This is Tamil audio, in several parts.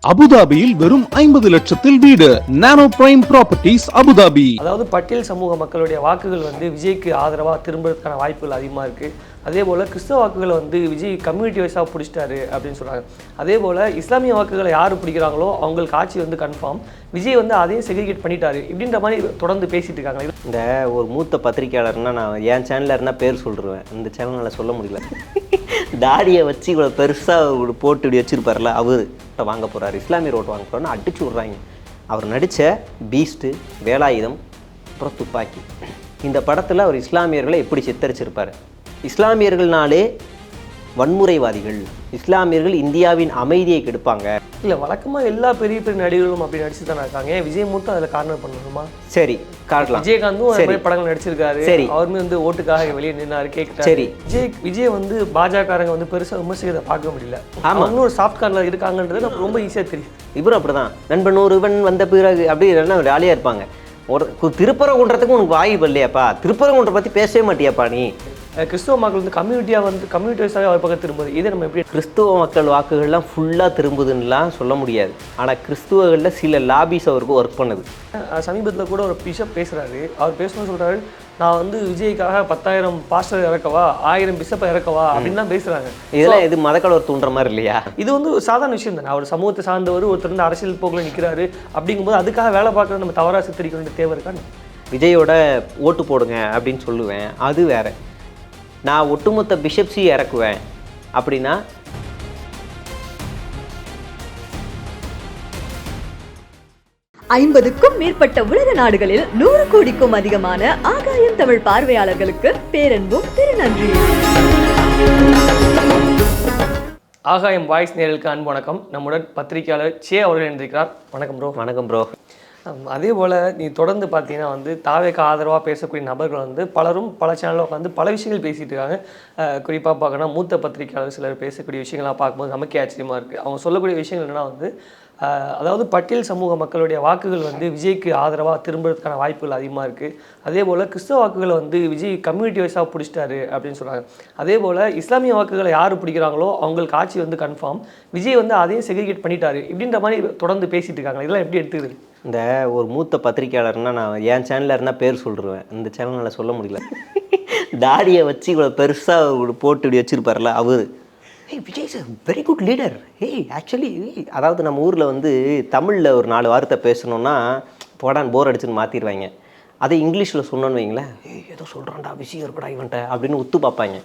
அபுதாபியில் வெறும் 50 லட்சத்தில் வீடு. நானோ பிரைம் ப்ராப்பர்ட்டிஸ் அபுதாபி. அதாவது பட்டியல் சமூக மக்களுடைய வாக்குகள் வந்து விஜய்க்கு ஆதரவாக திரும்புறதுக்கான வாய்ப்புகள் அதிகமாக இருக்குது. அதே போல் கிறிஸ்தவ வாக்குகளை வந்து விஜய் கம்யூனிட்டி வைஸாக பிடிச்சிட்டாரு அப்படின்னு சொல்கிறாங்க. அதே போல் இஸ்லாமிய வாக்குகளை யார் பிடிக்கிறாங்களோ அவங்களுக்கு ஆட்சி வந்து கன்ஃபார்ம். விஜய் வந்து அதையும் செக்ரிகேட் பண்ணிட்டாரு இப்படின்ற மாதிரி தொடர்ந்து பேசிட்டு இருக்காங்க. இந்த ஒரு மூத்த பத்திரிகையாளர்னா நான் என் சேனலில் இருந்தால் பேர் சொல்லிடுவேன். இந்த சேனலில் சொல்ல முடியல. தாடியை வச்சு இவ்வளோ பெருசாக போட்டு இப்படி வச்சுருப்பார்ல, அவர் வாங்க போகிறாரு, இஸ்லாமிய ஓட்டு வாங்க போகிறாருன்னு அடிச்சு விட்றாங்க. அவர் நடித்த பீஸ்ட்டு, வேலாயுதம், அப்புறம் துப்பாக்கி, இந்த படத்தில் அவர் இஸ்லாமியர்களை எப்படி சித்தரிச்சிருப்பார். இஸ்லாமியர்கள்னாலே வன்முறைவாதிகள், இஸ்லாமியர்கள் இந்தியாவின் அமைதியை கெடுப்பாங்க. இல்லை, வழக்கமாக எல்லா பெரிய பெரிய நடிகர்களும் அப்படி நடிச்சு தானே இருக்காங்க. விஜய் மட்டும் அதில் காரணம் பண்ணணுமா? சரி, காட்டலாம். விஜயகாந்தும் அதே மாதிரி படங்கள் நடிச்சிருக்காரு. சரி, அவருமே வந்து ஓட்டுக்காக வெளியே நின்னாரு, கேட்டாரு. சரி, விஜய் வந்து பாஜகங்க வந்து பெருசாக விமர்சிக்கிறத பார்க்க முடியல. ஆமாம், ஒரு சாஃப்ட் கார்னர் இருக்காங்கன்றது நமக்கு ரொம்ப ஈஸியாக தெரியும். இவரும் அப்படிதான், நண்பன் ஒருவன் வந்த பிறகு அப்படி இல்லைன்னா ஜாலியாக இருப்பாங்க. ஒரு திருப்பரங்குன்றத்துக்கு உனக்கு வாய்ப்பு இல்லையாப்பா, திருப்பரங்குன்றம் பற்றி பேசவே மாட்டியாப்பா நீ. கிறிஸ்துவ மக்கள் வந்து கம்யூனிட்டி வைஸாகவே அவர் பக்கம் திரும்புது. இதை நம்ம எப்படி கிறிஸ்துவ மக்கள் வாக்குகள்லாம் ஃபுல்லாக திரும்புதுன்னெலாம் சொல்ல முடியாது. ஆனால் கிறிஸ்துவர்களில் சில லாபிஸ் அவருக்கு ஒர்க் பண்ணுது. சமீபத்தில் கூட ஒரு பிஷப் பேசுகிறாரு. அவர் பேசணும்னு சொல்கிறாரு, நான் வந்து விஜய்க்காக 10,000 பாஸ்டர் இறக்கவா, 1000 பிஷப்பை இறக்கவா அப்படின்லாம் பேசுகிறாங்க. இதெல்லாம் இது மதக்கலவர் தூண்டுற மாதிரி இல்லையா? இது வந்து ஒரு சாதாரண விஷயம் தானே. அவர் சமூகத்தை சார்ந்தவர், ஒருத்தர் வந்து அரசியல் போக்கில் நிற்கிறாரு. அப்படிங்கும்போது அதுக்காக வேலை பார்க்குறது நம்ம தவறாக சித்தரிக்க வேண்டிய தேவை இருக்கான்னு. விஜயோட ஓட்டு போடுங்க அப்படின்னு சொல்லுவேன், அது வேற. நான் ஒட்டுமொத்த பிஷப்ஸி இறக்குவேன் அப்படின்னா 50க்கும் மேற்பட்ட உலக நாடுகளில் 100 கோடிக்கும் அதிகமான ஆகாயம் தமிழ் பார்வையாளர்களுக்கு பேரன்பும் திருநன்றி. ஆகாயம் வாய்ஸ் நேயர்களுக்கு அன்பு வணக்கம். நம்முடன் பத்திரிகையாளர் சே அவர்கள் இருந்திருக்கிறார். வணக்கம் ப்ரோ. வணக்கம் ப்ரோ. அதே போல் நீ தொடர்ந்து பார்த்தீங்கன்னா வந்து தாவேக்கு ஆதரவாக பேசக்கூடிய நபர்கள் வந்து பலரும் பல சேனலில் உட்காந்து பல விஷயங்கள் பேசிகிட்டு இருக்காங்க. குறிப்பாக பார்க்கணும், மூத்த பத்திரிகையாளர் சிலர் பேசக்கூடிய விஷயங்கள்லாம் பார்க்கும்போது நமக்கே ஆச்சரியமாக இருக்குது. அவங்க சொல்லக்கூடிய விஷயங்கள் என்னென்னா வந்து, அதாவது பட்டியல் சமூக மக்களுடைய வாக்குகள் வந்து விஜய்க்கு ஆதரவாக திரும்புறதுக்கான வாய்ப்புகள் அதிகமாக இருக்குது. அதே போல் கிறிஸ்தவ வாக்குகளை வந்து விஜய் கம்யூனிட்டி வைஸாக பிடிச்சிட்டாரு அப்படின்னு சொல்கிறாங்க. அதே போல் இஸ்லாமிய வாக்குகளை யார் பிடிக்கிறாங்களோ அவங்களுக்கு ஆட்சி வந்து கன்ஃபார்ம். விஜய் வந்து அதையும் செக்ரிகேட் பண்ணிட்டாரு இப்படின்ற மாதிரி தொடர்ந்து பேசிகிட்டு இருக்காங்க. இதெல்லாம் எப்படி எடுத்துக்குது? இந்த ஒரு மூத்த பத்திரிகையாளர்னா நான் என் சேனலில் இருந்தால் பேர் சொல்லிடுவேன். இந்த சேனலில் சொல்ல முடியல. தாடியை வச்சு இவ்வளோ பெருசாக போட்டு இப்படி வச்சுருப்பார்ல, அவர் Vijay is very good leader. Actually அதாவது நம்ம ஊரில் வந்து தமிழில் ஒரு 4 வார்த்தை பேசணுன்னா போடான் போர் அடிச்சுன்னு மாற்றிடுவாங்க. அதை இங்கிலீஷில் சொன்னோன்னு வைங்களேன், ஏதோ சொல்கிறான்டா விஜய் இருக்கடா இவன்ட்ட அப்படின்னு ஒத்து பார்ப்பாங்க.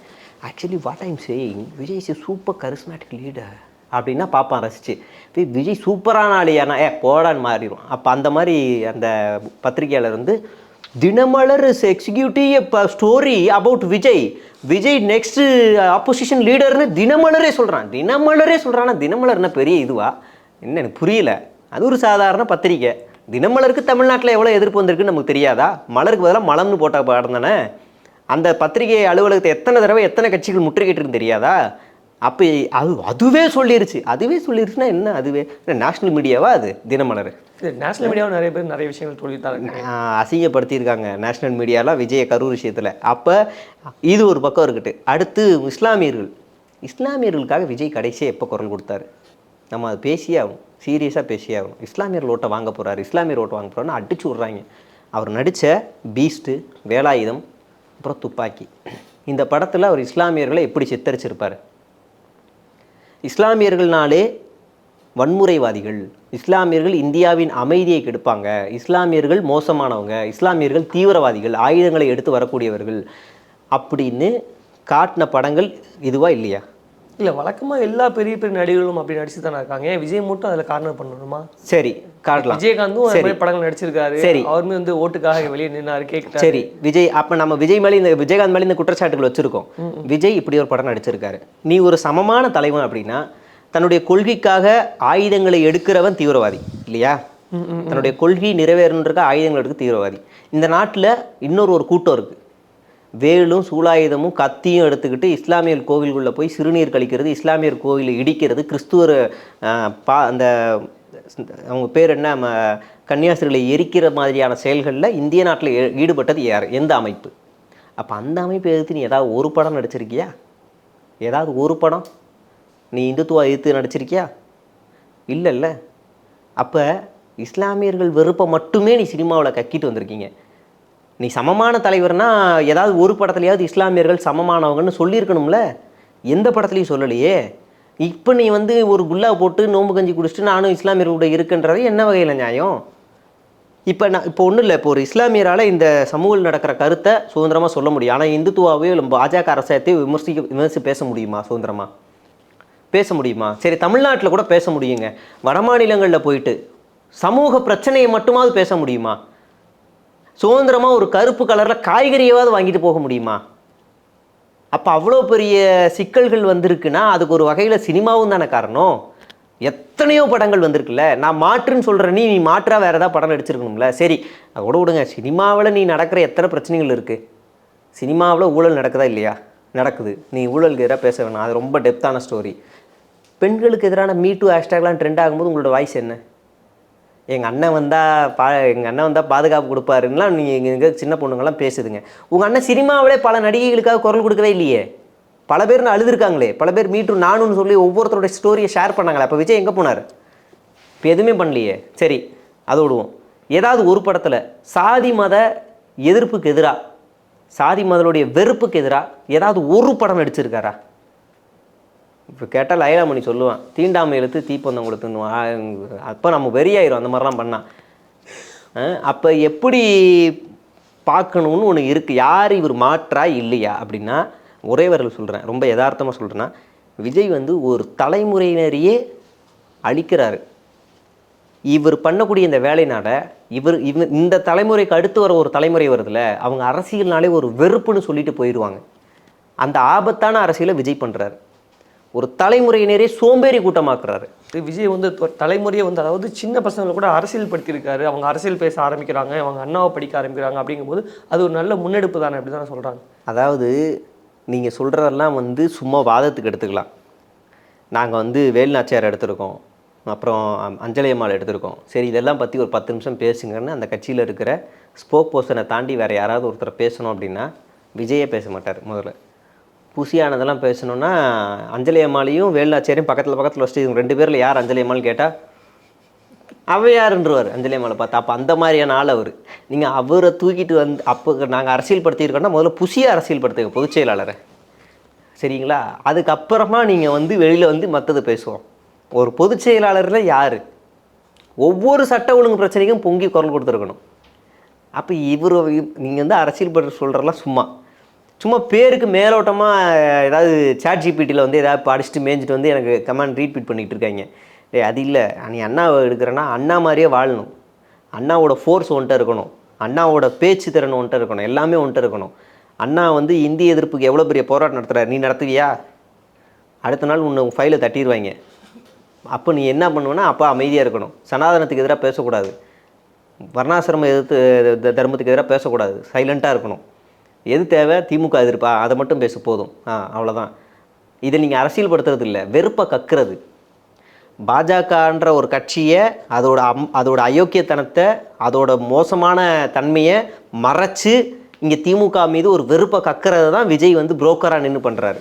Actually what I'm saying, Vijay is super charismatic leader அப்படின்னா பார்ப்பான் ரசிச்சு. விஜய் சூப்பரான ஆளியானா போடான்னு மாறிடும். அப்போ அந்த மாதிரி அந்த பத்திரிகையாளர் வந்து Dinamalar is executive story about Vijay next opposition லீடர்னு தினமலரே சொல்கிறான். தினமலர்னா பெரிய இதுவா என்ன, எனக்கு புரியல. அது ஒரு சாதாரண பத்திரிக்கை. தினமலருக்கு தமிழ்நாட்டில் எவ்வளோ எதிர்ப்பு வந்திருக்குன்னு நமக்கு தெரியாதா? மலருக்கு பதிலாக மலம்னு போட்ட பாடம் தானே. அந்த பத்திரிகை அலுவலகத்தை எத்தனை தடவை எத்தனை கட்சிகள் முற்றுகையிட்டுன்னு தெரியாதா? அப்போ அதுவே சொல்லிருச்சுன்னா என்ன, அதுவே நேஷ்னல் மீடியாவா? அது தினமலர் நேஷனல் மீடியாவும் நிறைய பேர் நிறைய விஷயங்கள் சொல்லிட்டாங்க, அசிங்கப்படுத்தியிருக்காங்க நேஷ்னல் மீடியாலாம் விஜய கரூர் விஷயத்தில். அப்போ இது ஒரு பக்கம் இருக்கட்டு. அடுத்து இஸ்லாமியர்களுக்காக விஜய் கடைசியாக எப்போ குரல் கொடுத்தாரு? நம்ம அது பேசியே ஆகணும், சீரியஸாக பேசியே ஆகணும். இஸ்லாமியர் ஓட்டை வாங்க போகிறாருன்னு அடிச்சு விட்றாங்க. அவர் நடித்த பீஸ்ட்டு, வேலாயுதம், அப்புறம் துப்பாக்கி, இந்த படத்தில் அவர் இஸ்லாமியர்களை எப்படி சித்தரிச்சிருப்பார். இஸ்லாமியர்கள்னாலே வன்முறைவாதிகள், இஸ்லாமியர்கள் இந்தியாவின் அமைதியை கெடுப்பாங்க, இஸ்லாமியர்கள் மோசமானவங்க, இஸ்லாமியர்கள் தீவிரவாதிகள், ஆயுதங்களை எடுத்து வரக்கூடியவர்கள் அப்படின்னு காட்டின படங்கள் இதுவா இல்லையா? இல்லை, வழக்கமாக எல்லா பெரிய பெரிய நடிகர்களும் அப்படி நடிச்சு தானே இருக்காங்க. விஜய் மட்டும் அதில் காரணம் பண்ணணுமா? சரி, காட்டலாம். விஜயகாந்தும் அதே மாதிரி படங்கள் நடிச்சிருக்காரு. சரி, அவருமே வந்து ஓட்டுக்காக வெளியே நின்னாரு, கேட்டாரு. சரி, விஜய் அப்போ நம்ம விஜயகாந்த் மேலே இந்த குற்றச்சாட்டுகள் வச்சுருக்கோம். விஜய் இப்படி ஒரு படம் நடிச்சிருக்காரு. நீ ஒரு சமமான தலைவன் அப்படின்னா தன்னுடைய கொள்கைக்காக ஆயுதங்களை எடுக்கிறவன் தீவிரவாதி இல்லையா? தன்னுடைய கொள்கை நிறைவேறன்றதுக்காக ஆயுதங்கள் எடுக்க தீவிரவாதி. இந்த நாட்டில் ஒரு கூட்டம் இருக்குது, வேலும் சூலாயுதமும் கத்தியும் எடுத்துக்கிட்டு இஸ்லாமியர் கோவில்களில் போய் சிறுநீர் கழிக்கிறது, இஸ்லாமியர் கோவிலை இடிக்கிறது, கிறிஸ்துவர் அந்த அவங்க பேர் என்ன, கன்னியாஸ்திரிகளை எரிக்கிற மாதிரியான செயல்களில் இந்திய நாட்டில் ஈடுபட்டது யார், எந்த அமைப்பு? அப்போ அந்த அமைப்பு எதிர்த்து நீ ஏதாவது ஒரு படம் நடிச்சிருக்கியா? ஏதாவது ஒரு படம் நீ இந்துத்துவ எதிர்த்து நடிச்சிருக்கியா? இல்லைல்ல. அப்போ இஸ்லாமியர்கள் வெறுப்பை மட்டுமே நீ சினிமாவில் கக்கிட்டு வந்திருக்கீங்க. நீ சமமான தலைவர்னா ஏதாவது ஒரு படத்துலையாவது இஸ்லாமியர்கள் சமமானவங்கன்னு சொல்லியிருக்கணும்ல. எந்த படத்துலையும் சொல்லலையே. இப்போ நீ வந்து ஒரு குல்லா போட்டு நோம்பு கஞ்சி குடிச்சிட்டு நானும் இஸ்லாமியர் கூட இருக்குன்றது என்ன வகையில் நியாயம்? இப்போ ஒன்றும் இல்லை. இப்போ ஒரு இஸ்லாமியரால் இந்த சமூகத்தில் நடக்கிற கருத்தை சுதந்திரமாக சொல்ல முடியும். ஆனால் இந்துத்துவாவே பாஜக அரசாங்கத்தை விமர்சித்து பேச முடியுமா? சுதந்திரமாக பேச முடியுமா? சரி, தமிழ்நாட்டில் கூட பேச முடியுங்க. வடமாநிலங்களில் போயிட்டு சமூக பிரச்சனையை மட்டுமாவது பேச முடியுமா? சுதந்திரமாக ஒரு கருப்பு கலரில் காய்கறியாவது வாங்கிட்டு போக முடியுமா? அப்போ அவ்வளோ பெரிய சிக்கல்கள் வந்திருக்குன்னா அதுக்கு ஒரு வகையில் சினிமாவும் தானே காரணம். எத்தனையோ படங்கள் வந்திருக்குல்ல. நான் மாற்றுன்னு சொல்கிறேன், நீ மாற்றா வேறு ஏதாவது படம் நடிச்சிருக்கணும்ல. சரி, அதை கூட விடுங்க. சினிமாவில் நீ நடக்கிற எத்தனை பிரச்சனைகள் இருக்குது. சினிமாவில் ஊழல் நடக்குதா இல்லையா? நடக்குது. நீ ஊழலுக்கு எதிராக பேச வேணாம், அது ரொம்ப டெப்த்தான ஸ்டோரி. பெண்களுக்கு எதிரான மீ2 ஹேஷ்டேக்லாம் ட்ரெண்ட் ஆகும்போது உங்களோட வாய்ஸ் என்ன? எங்கள் அண்ணன் வந்தால் பாதுகாப்பு கொடுப்பாருன்னா நீங்கள் எங்கே சின்ன பொண்ணுங்கள்லாம் பேசுதுங்க. உங்கள் அண்ணன் சினிமாவிலே பல நடிகைகளுக்காக குரல் கொடுக்கவே இல்லையே. பல பேர் அழுதுருக்காங்களே. பல பேர் மீ2 நானுன்னு சொல்லி ஒவ்வொருத்தரோட ஸ்டோரியை ஷேர் பண்ணாங்களே. அப்போ விஜய் எங்கே போனார்? இப்போ எதுவுமே பண்ணலையே. சரி, அதை விடுவோம். ஏதாவது ஒரு படத்தில் சாதி மத எதிர்ப்புக்கு எதிராக, சாதி மதனுடைய வெறுப்புக்கு எதிராக ஏதாவது ஒரு படம் நடிச்சிருக்காரா? இப்போ கேட்டால் லைலாமணி சொல்லுவான், தீண்டாமை எழுத்து தீப்பந்தம் கொடுத்துன்னுவான். அப்போ நம்ம வெறியாயிரும் அந்த மாதிரிலாம் பண்ணால். அப்போ எப்படி பார்க்கணுன்னு ஒன்று இருக்குது. யார் இவர் மாற்றா இல்லையா அப்படின்னா, ஒரே வரல் சொல்கிறேன், ரொம்ப யதார்த்தமாக சொல்கிறேன்னா, விஜய் வந்து ஒரு தலைமுறையினரையே அழிக்கிறாரு. இவர் பண்ணக்கூடிய இந்த வேலைனால இவர் இந்த தலைமுறைக்கு அடுத்து வர ஒரு தலைமுறை வருதுல்ல, அவங்க அரசியல்னாலே ஒரு வெறுப்புன்னு சொல்லிட்டு போயிடுவாங்க. அந்த ஆபத்தான அரசியலை விஜய் பண்ணுறாரு. ஒரு தலைமுறையினரே சோம்பேறி கூட்டமாக்குறாரு. விஜய் வந்து தலைமுறையை வந்து, அதாவது சின்ன பசங்களை கூட அரசியல் படுத்தியிருக்காரு. அவங்க அரசியல் பேச ஆரம்பிக்கிறாங்க, அவங்க அண்ணாவை படிக்க ஆரம்பிக்கிறாங்க. அப்படிங்கும்போது அது ஒரு நல்ல முன்னெடுப்பு தானே, அப்படி தான் சொல்கிறாங்க. அதாவது நீங்கள் சொல்கிறதெல்லாம் வந்து சும்மா வாதத்துக்கு எடுத்துக்கலாம். நாங்கள் வந்து வேலுநாச்சியார் எடுத்திருக்கோம், அப்புறம் அஞ்சலி அம்மாள் எடுத்திருக்கோம். சரி, இதெல்லாம் பற்றி ஒரு 10 நிமிஷம் பேசுங்கன்னு அந்த கட்சியில் இருக்கிற ஸ்போக் பர்சனை தாண்டி வேறு யாராவது ஒருத்தரை பேசணும் அப்படின்னா விஜயே பேச மாட்டார். முதல்ல புசியானதெல்லாம் பேசணுன்னா அஞ்சலி அம்மாளையும் வேலுநாச்சியாரையும் பக்கத்தில் வச்சுட்டு இவங்க 2 பேரில் யார் அஞ்சலி அம்மாள்னு கேட்டால் அவ யாருன்றவர் அஞ்சலி அம்மாவை பார்த்தா. அப்போ அந்த மாதிரியான ஆள் அவர். நீங்கள் அவரை தூக்கிட்டு வந்து அப்போ நாங்கள் அரசியல் படுத்தியிருக்கோன்னா முதல்ல புசியை அரசியல் படுத்துங்க, பொதுச் செயலாளரை. சரிங்களா? அதுக்கப்புறமா நீங்கள் வந்து வெளியில் வந்து மற்றது பேசுவோம். ஒரு பொதுச் செயலாளரில் யார் ஒவ்வொரு சட்ட ஒழுங்கு பிரச்சனைக்கும் பொங்கி குரல் கொடுத்துருக்கணும். அப்போ நீங்கள் வந்து அரசியல் படுற சொல்கிறலாம் சும்மா பேருக்கு மேலோட்டமாக ஏதாவது சாட் ஜிபிடியில் வந்து ஏதாவது படிச்சுட்டு மேய்ஞ்சிட்டு வந்து எனக்கு கமெண்ட் ரீட்வீட் பண்ணிகிட்டு இருக்காங்க. அது இல்லை, நீ அண்ணாவை எடுக்கிறேன்னா அண்ணா மாதிரியே வாழணும். அண்ணாவோட ஃபோர்ஸ் ஒன்ட்ட இருக்கணும், அண்ணாவோட பேச்சு திறன் ஒன்ட்ட இருக்கணும், எல்லாமே ஒன்ட்ட இருக்கணும். அண்ணா வந்து இந்திய எதிர்ப்புக்கு எவ்வளோ பெரிய போராட்டம் நடத்துகிறார், நீ நடத்துவியா? அடுத்த நாள் உன்னை ஃபைலை தட்டிடுவாங்க. அப்போ நீ என்ன பண்ணுவேன்னா அப்போ அமைதியாக இருக்கணும். சனாதனத்துக்கு எதிராக பேசக்கூடாது, வர்ணாசிரம எதிர்த்து தர்மத்துக்கு எதிராக பேசக்கூடாது, சைலண்ட்டாக இருக்கணும். எது தேவை? திமுக எதிர்ப்பா, அதை மட்டும் பேச போதும். அவ்வளோதான். இதை நீங்கள் அரசியல் படுத்துறது இல்லை, வெறுப்பை கக்குறது. பாஜகன்ற ஒரு கட்சியை அதோட அயோக்கியத்தனத்தை, அதோட மோசமான தன்மையை மறைச்சு இங்கே திமுக மீது ஒரு வெறுப்பை கக்கிறது தான் விஜய் வந்து புரோக்கராக நின்று பண்ணுறாரு.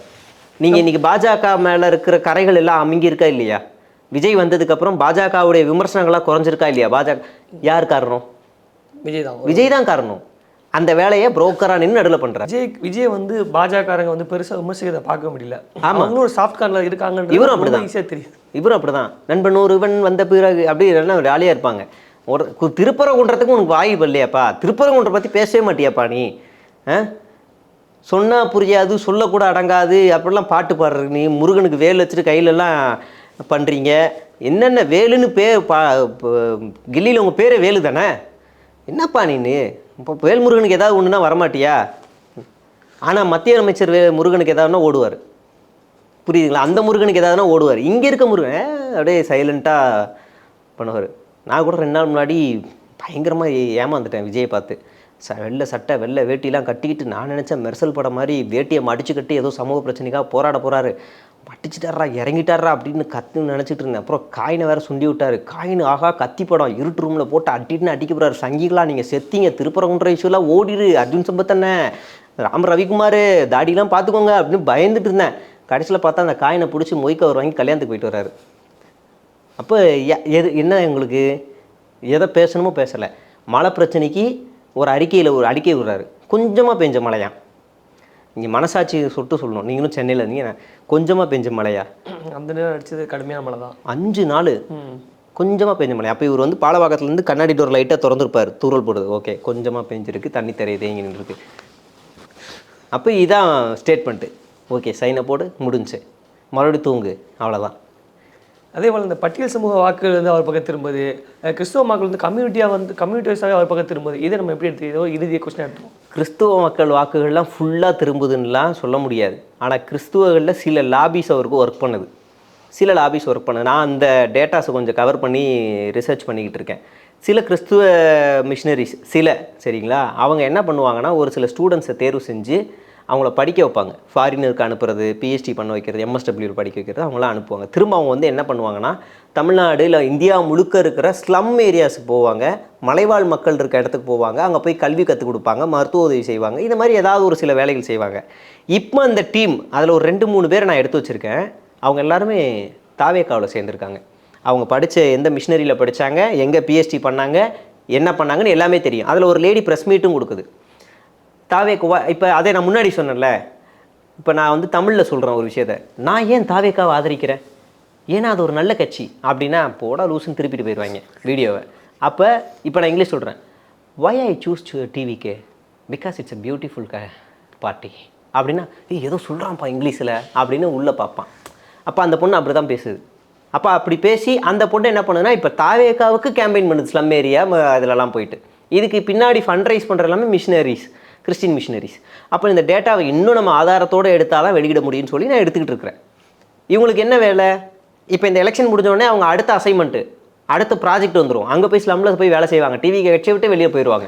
நீங்கள் இன்றைக்கி பாஜக மேலே இருக்கிற கரைகள் எல்லாம் அமுங்கியிருக்கா இல்லையா? விஜய் வந்ததுக்கப்புறம் பாஜகவுடைய விமர்சனங்கள்லாம் குறைஞ்சிருக்கா இல்லையா? யார் காரணம்? விஜய் தான் காரணம். அந்த வேலையை புரோக்கராக நின்று நடுவில் பண்ணுறாரு. விஜய் வந்து பாஜகங்க வந்து பெருசாக விமர்சிக்கிறத பார்க்க முடியல. ஆமாம், ஒரு சாஃப்ட் கார்னில் இருக்காங்க. இவரும் அப்படிதான், ஈஸியாக தெரியுது. இவரும் அப்படிதான். நண்பன் ஒருவன் வந்த பிறகு அப்படி இல்லைன்னா ஜாலியாக இருப்பாங்க. ஒரு திருப்பரங்குன்றத்துக்கு உனக்கு வாய்ப்பு இல்லையாப்பா? திருப்பரங்குன்றம் பற்றி பேசவே மாட்டியாப்பா நீ? சொன்னால் புரியாது, சொல்லக்கூட அடங்காது, அப்படிலாம் பாட்டு பாடுற நீ. முருகனுக்கு வேல் வச்சுட்டு கையிலெல்லாம் பண்ணுறீங்க. என்னென்ன வேலுன்னு கில்லியில் உங்கள் பேரே வேலு தானே? என்னப்பா நீ? இப்போ வேல்முருகனுக்கு ஏதாவது ஒன்றுனா வரமாட்டியா? ஆனால் மத்திய அமைச்சர் முருகனுக்கு ஏதாவதுனா ஓடுவார். புரியுதுங்களா? அந்த முருகனுக்கு ஏதாவதுனா ஓடுவார். இங்கே இருக்க முருகன் அப்படியே சைலண்ட்டாக பண்ணுவார். நான் கூட 2 நாள் முன்னாடி பயங்கரமாக ஏமாந்துட்டேன் விஜயை பார்த்து. வெள்ளை சட்டை வெள்ளை வேட்டிலாம் கட்டிக்கிட்டு நான் நினச்சேன் மெர்சல் படம் மாதிரி வேட்டியை மடிச்சு கட்டி ஏதோ சமூக பிரச்சனைக்காக போராட போகிறாரு. மட்டிச்சிட்டாரா, இறங்கிட்டாரா அப்படின்னு நினச்சிட்டு இருந்தேன். அப்புறம் காயினை வேறு சுண்டி விட்டார். காயின் ஆகா கத்தி படம், இருட்டு ரூமில் போட்டு அட்டின்னு அடிக்க போகிறாரு. சங்கிகளா நீங்கள் செத்தீங்க, திருப்பரங்குன்ற இஷ்யூலாம் ஓடிடு, அர்ஜுன் சம்பத்தண்ணே, ராம் ரவிக்குமார், தாடிலாம் பார்த்துக்கோங்க அப்படின்னு பயந்துட்டு இருந்தேன். கடைசியில் பார்த்தா அந்த காயினை பிடிச்சி மொய்க்க வாங்கி கல்யாணத்துக்கு போயிட்டு வர்றாரு. அப்போ என்ன உங்களுக்கு எதை பேசணுமோ பேசலை. மழை பிரச்சனைக்கு ஒரு அறிக்கை விடுறாரு, கொஞ்சமாக பெஞ்ச மழையா. இங்கே மனசாட்சி சொட்டு சொல்லணும், நீங்களும் சென்னையில் இருந்தீங்க, கொஞ்சமாக பெஞ்ச மழையா? அந்த நேரம் அடிச்சது கடுமையான மழை தான். 5 நாள் கொஞ்சமாக பெஞ்ச மழை. அப்போ இவர் வந்து பாலவாக்கத்துலேருந்து கண்ணாடி டோர் லைட்டாக திறந்துருப்பார், தூரல் போடுது, ஓகே கொஞ்சமாக பெஞ்சிருக்கு, தண்ணி தரையை தேங்கி நின்றுருக்கு. அப்போ இதான் ஸ்டேட்மெண்ட்டு, ஓகே சைனை போடு முடிஞ்சு, மறுபடியும் தூங்கு, அவ்வளோதான். அதே போல் இந்த பட்டியல் சமூக வாக்குகள் வந்து அவர் பக்கம் திரும்புது, கிறிஸ்துவ மக்கள் வந்து கம்யூனிட்டி வைஸாகவே அவர் பக்கம் திரும்புது. இதை நம்ம எப்படி எடுத்துக்கிறதோ இறுதிய கொஸ்டின் எடுத்துவோம். கிறிஸ்துவ மக்கள் வாக்குகள்லாம் ஃபுல்லாக திரும்புதுன்னெலாம் சொல்ல முடியாது. ஆனால் கிறிஸ்துவர்களில் சில லாபிஸ் அவருக்கு ஒர்க் பண்ணுது, நான் அந்த டேட்டாஸை கொஞ்சம் கவர் பண்ணி ரிசர்ச் பண்ணிக்கிட்டு இருக்கேன். சில கிறிஸ்துவ மிஷினரிஸ் சரிங்களா, அவங்க என்ன பண்ணுவாங்கன்னா ஒரு சில ஸ்டூடெண்ட்ஸை தேர்வு செஞ்சு அவங்கள படிக்க வைப்பாங்க. ஃபாரினருக்கு அனுப்புறது, பிஹெச்டி பண்ண வைக்கிறது, MSW படிக்க வைக்கிறது, அவங்களாம் அனுப்புவாங்க. திரும்ப அவங்க வந்து என்ன பண்ணுவாங்கன்னா தமிழ்நாடு இல்லை இந்தியா முழுக்க இருக்கிற ஸ்லம் ஏரியாஸுக்கு போவாங்க, மலைவாழ் மக்கள் இருக்க இடத்துக்கு போவாங்க, அங்கே போய் கல்வி கற்றுக் கொடுப்பாங்க, மருத்துவ உதவி செய்வாங்க, இந்த மாதிரி ஏதாவது ஒரு சில வேலைகள் செய்வாங்க. இப்போ அந்த டீம் அதில் ஒரு 2-3 பேர் நான் எடுத்து வச்சுருக்கேன். அவங்க எல்லாருமே தாவேக்காவில் சேர்ந்துருக்காங்க. அவங்க படித்த எந்த மிஷினரியில் படித்தாங்க, எங்கே பிஹெச்டி பண்ணாங்க, என்ன பண்ணாங்கன்னு எல்லாமே தெரியும். அதில் ஒரு லேடி ப்ரெஸ் மீட்டும் கொடுக்குது. தாவேக்கா இப்போ அதே நான் முன்னாடி சொன்னேன்ல, இப்போ நான் வந்து தமிழில் சொல்கிறேன் ஒரு விஷயத்தை, நான் ஏன் தாவேக்காவை ஆதரிக்கிறேன், ஏன்னா அது ஒரு நல்ல கட்சி அப்படின்னா போடா லூசுன்னு திருப்பிட்டு போயிடுவாங்க வீடியோவை. அப்போ இப்போ நான் இங்கிலீஷ் சொல்கிறேன், why I choose TVK because it's a beautiful party அப்படின்னா, ஏதோ சொல்கிறான்ப்பா இங்கிலீஷில் அப்படின்னு உள்ளே பார்ப்பான். அப்போ அந்த பொண்ணு அப்படி தான் பேசுது. அப்போ அப்படி பேசி அந்த பொண்ணு என்ன பண்ணுதுன்னா இப்போ தாவேக்காவுக்கு கேம்பெயின் பண்ணுது, ஸ்லம் ஏரியா அதிலலாம் போயிட்டு. இதுக்கு பின்னாடி ஃபண்ட் ரைஸ் பண்ணுற எல்லாமே மிஷினரிஸ், கிறிஸ்டின் மிஷினரிஸ். அப்போ இந்த டேட்டாவை இன்னும் நம்ம ஆதாரத்தோடு எடுத்தால் தான் வெளியிட முடியும்னு சொல்லி நான் எடுத்துக்கிட்டு இருக்கிறேன். இவங்களுக்கு என்ன வேலை, இப்போ இந்த எலெக்ஷன் முடிஞ்சோடனே அவங்க அடுத்த அசைன்மெண்ட்டு, அடுத்த ப்ராஜெக்ட் வந்துடும், அங்கே போய் ஸ்லம்மில் போய் வேலை செய்வாங்க, டிவி கட்சியை விட்டு வெளியே போயிடுவாங்க.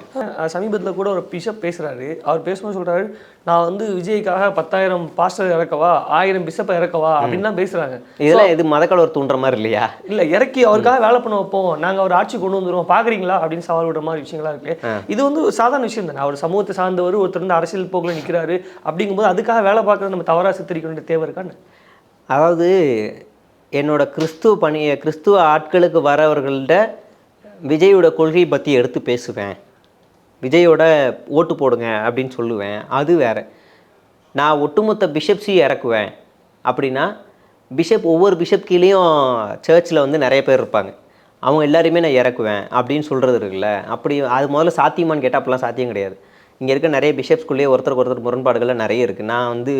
சமீபத்தில் கூட ஒரு பிஷப் பேசுகிறாரு. அவர் பேசும்போது சொல்கிறாரு, நான் வந்து விஜய்க்காக 10,000 பாஸ்டர் இறக்கவா, 1000 பிஷப்பை இறக்கவா அப்படின்லாம் பேசுகிறாங்க. இதெல்லாம் இது மதக்கலவர் தூண்டுற மாதிரி இல்லையா? இல்லை, இறக்கி அவருக்காக வேலை பண்ண வைப்போம், நாங்கள் அவர் ஆட்சி கொண்டு வந்துடுவோம், பார்க்குறீங்களா அப்படின்னு சவால் விடுற மாதிரி விஷயங்களா இருக்குது. இது வந்து ஒரு சாதாரண விஷயம் தானே. அவர் சமூகத்தை சார்ந்தவர், ஒருத்தர் வந்து அரசியல் போக்கில் நிற்கிறாரு அப்படிங்கும்போது அதுக்காக வேலை பார்க்குறது நம்ம தவறாக சித்தரிக்க வேண்டிய தேவை இருக்கான்னு. அதாவது என்னோட கிறிஸ்துவ ஆட்களுக்கு வரவர்கள்ட்ட விஜயோட கொள்கையை பற்றி எடுத்து பேசுவேன், விஜயோட ஓட்டு போடுங்க அப்படின்னு சொல்லுவேன், அது வேறு. நான் ஒட்டுமொத்த பிஷப்ஸையும் இறக்குவேன் அப்படின்னா, ஒவ்வொரு பிஷப் கீழேயும் சர்ச்சில் வந்து நிறைய பேர் இருப்பாங்க, அவங்க எல்லாரையுமே நான் இறக்குவேன் அப்படின்னு சொல்கிறது இருக்குல்ல. அப்படி அது முதல்ல சாத்தியமானு கேட்டால் அப்படிலாம் சாத்தியம் கிடையாது. இங்கே இருக்க நிறைய பிஷப்ஸ்குள்ளேயே ஒருத்தருக்கு ஒருத்தர் முரண்பாடுகள்லாம் நிறைய இருக்குது. நான் வந்து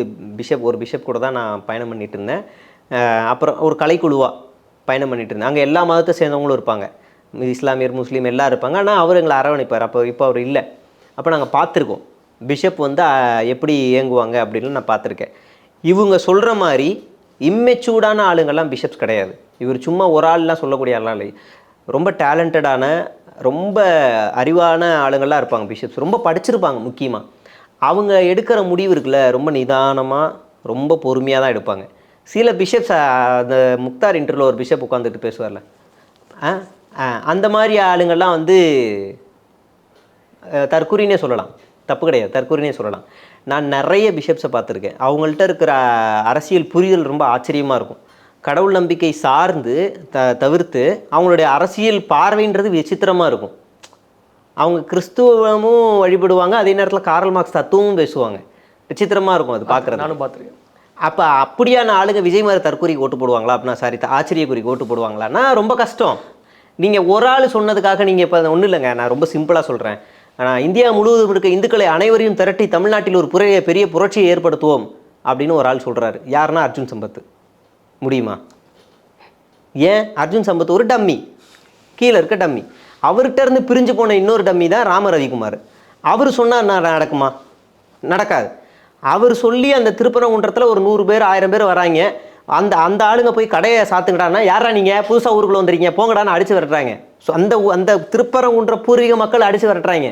ஒரு பிஷப் கூட தான் நான் பயணம் பண்ணிகிட்டு இருந்தேன். அப்புறம் ஒரு கலைக்குழுவாக பயணம் பண்ணிகிட்டு இருந்தேன். அங்கே எல்லா மதத்தை சேர்ந்தவங்களும் இருப்பாங்க, இஸ்லாமியர் முஸ்லீம் எல்லாம் இருப்பாங்க. ஆனால் அவர் எங்களை அரவணைப்பார். இப்போ அவர் இல்லை. அப்போ நாங்கள் பார்த்துருக்கோம் பிஷப் வந்து எப்படி இயங்குவாங்க அப்படின்னு நான் பார்த்துருக்கேன். இவங்க சொல்கிற மாதிரி இம்மெச்சூர்டான ஆளுங்கள்லாம் பிஷப்ஸ் கிடையாது. இவர் சும்மா ஒரு ஆள்லாம் சொல்லக்கூடிய ஆள்லாம் இல்லை. ரொம்ப டேலண்டடான, ரொம்ப அறிவான ஆளுங்கள்லாம் இருப்பாங்க பிஷப்ஸ். ரொம்ப படிச்சிருப்பாங்க. முக்கியமாக அவங்க எடுக்கிற முடிவு இருக்குல்ல, ரொம்ப நிதானமாக ரொம்ப பொறுமையாக தான் எடுப்பாங்க. சில பிஷப்ஸ், அந்த முக்தார் இன்டர்வியூவில் ஒரு பிஷப் உட்காந்துட்டு பேசுவார்ல, அந்த மாதிரி ஆளுங்கள்லாம் வந்து தற்கூரினே சொல்லலாம், தப்பு கிடையாது, தற்கூரினே சொல்லலாம். நான் நிறைய பிஷப்ஸை பார்த்துருக்கேன். அவங்கள்ட்ட இருக்கிற அரசியல் புரிதல் ரொம்ப ஆச்சரியமாக இருக்கும். கடவுள் நம்பிக்கை சார்ந்து தவிர்த்து அவங்களுடைய அரசியல் பார்வைன்றது விசித்திரமாக இருக்கும். அவங்க கிறிஸ்துவமும் வழிபடுவாங்க, அதே நேரத்தில் காரல் மார்க்ஸ் தத்துவமும் பேசுவாங்க. விசித்திரமாக இருக்கும் அது பார்க்குறது. நானும் பார்த்துருக்கேன். அப்போ அப்படியான ஆளுங்க விஜய் மாதிரி தற்கூரிக்கு ஓட்டு போடுவாங்களா அப்படின்னா, ஆச்சரியக்குறிக்கு ஓட்டு போடுவாங்களான்னா ரொம்ப கஷ்டம். நீங்கள் ஒரு ஆள் சொன்னதுக்காக நீங்கள் இப்போ ஒன்றும் இல்லைங்க, நான் ரொம்ப சிம்பிளாக சொல்கிறேன். ஆனால் இந்தியா முழுவதும் இருக்க இந்துக்களை அனைவரையும் திரட்டி தமிழ்நாட்டில் ஒரு பெரிய புரட்சியை ஏற்படுத்துவோம் அப்படின்னு ஒரு ஆள் சொல்கிறாரு. யாருன்னா அர்ஜுன் சம்பத். முடியுமா? ஏன்? அர்ஜுன் சம்பத் ஒரு டம்மி, கீழே இருக்க டம்மி. அவர்கிட்ட இருந்து பிரிஞ்சு போன இன்னொரு டம்மி தான் ராம ரவிக்குமார். அவர் சொன்னால் நடக்குமா? நடக்காது. அவர் சொல்லி அந்த திருப்பரங்குன்றத்தில் ஒரு 100 பேர் 1000 பேர் வராங்க. அந்த ஆளுங்க போய் கடையை சாத்துங்கடான்னா, யாரா நீங்கள் புதுசாக ஊருக்குள்ள வந்துருக்கீங்க போங்கடான்னு அடித்து விரட்டுறாங்க. ஸோ அந்த திருப்பரங்குன்ற பூர்வீக மக்கள் அடித்து விரட்டுறாங்க.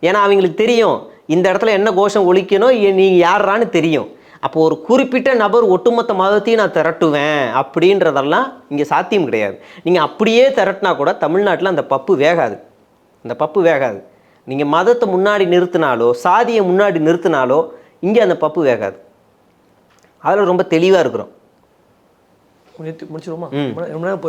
ஏன்னா அவங்களுக்கு தெரியும் இந்த இடத்துல என்ன கோஷம் ஒழிக்கணும், நீங்கள் யாரான்னு தெரியும். அப்போ ஒரு குறிப்பிட்ட நபர் ஒட்டுமொத்த மதத்தையும் நான் திரட்டுவேன் அப்படின்றதெல்லாம் இங்கே சாத்தியம் கிடையாது. நீங்கள் அப்படியே திரட்டினா கூட தமிழ்நாட்டில் அந்த பப்பு வேகாது. நீங்கள் மதத்தை முன்னாடி நிறுத்தினாலோ சாதியை முன்னாடி நிறுத்தினாலோ இங்கே அந்த பப்பு வேகாது. அதில் ரொம்ப தெளிவாக இருக்கிறோம். முடிச்சிருமா?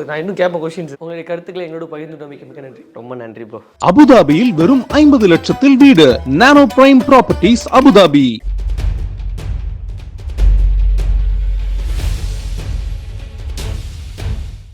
நான் இன்னும் கேட்ப கொஸ்டின்ஸ். உங்களுடைய கருத்துக்களை எங்களோட பகிர்ந்து மிக்க நன்றி. ரொம்ப நன்றி ப்ரோ. அபுதாபியில் வெறும் 50 லட்சத்தில் வீடு. நானோ பிரைம் ப்ராப்பர்ட்டிஸ் அபுதாபி.